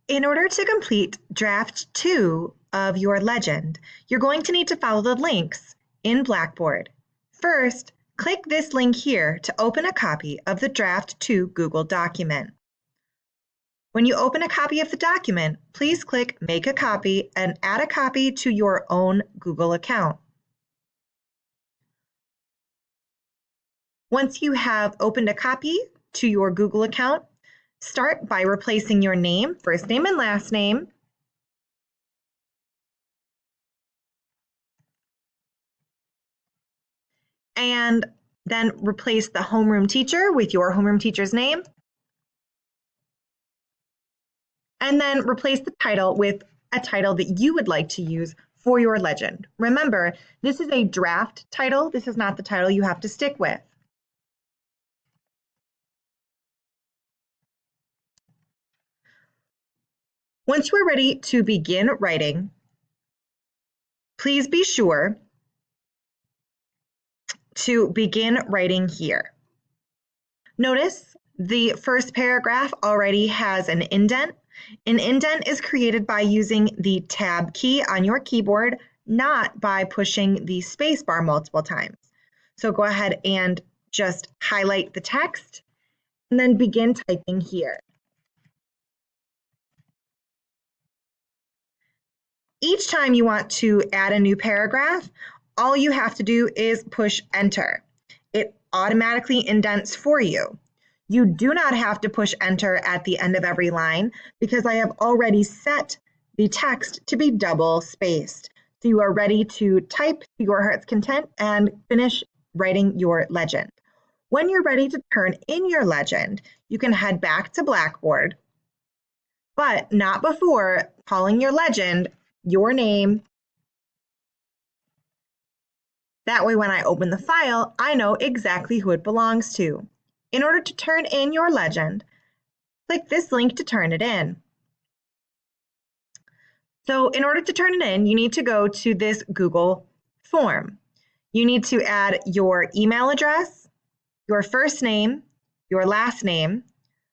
In order to complete draft 2 of your legend, you're going to need to follow the links in Blackboard. First, click this link here to open a copy of the draft 2 Google document. When you open a copy of the document, please click Make a Copy and add a copy to your own Google account. Once you have opened a copy to your Google account, start by replacing your name, first name and last name, and then replace the homeroom teacher with your homeroom teacher's name, and then replace the title with a title that you would like to use for your legend. Remember, this is a draft title. This is not the title you have to stick with. Once you are ready to begin writing, please be sure to begin writing here. Notice the first paragraph already has an indent. An indent is created by using the Tab key on your keyboard, not by pushing the space bar multiple times. So go ahead and just highlight the text and then begin typing here. Each time you want to add a new paragraph, all you have to do is push Enter. It automatically indents for you. You do not have to push Enter at the end of every line because I have already set the text to be double spaced. So you are ready to type to your heart's content and finish writing your legend. When you're ready to turn in your legend, you can head back to Blackboard, but not before calling your legend your name. That way, when I open the file, I know exactly who it belongs to. In order to turn in your legend, click this link to turn it in. So in order to turn it in, you need to go to this Google form. You need to add your email address, your first name, your last name,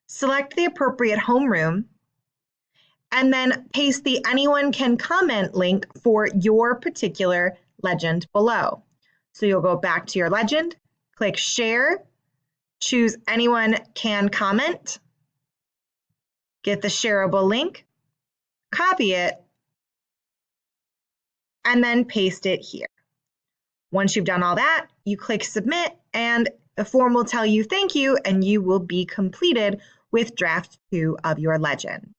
select the appropriate homeroom, and then paste the Anyone Can Comment link for your particular legend below. So you'll go back to your legend, click Share, choose Anyone Can Comment, get the shareable link, copy it, and then paste it here. Once you've done all that, you click Submit, and the form will tell you thank you, and you will be completed with draft 2 of your legend.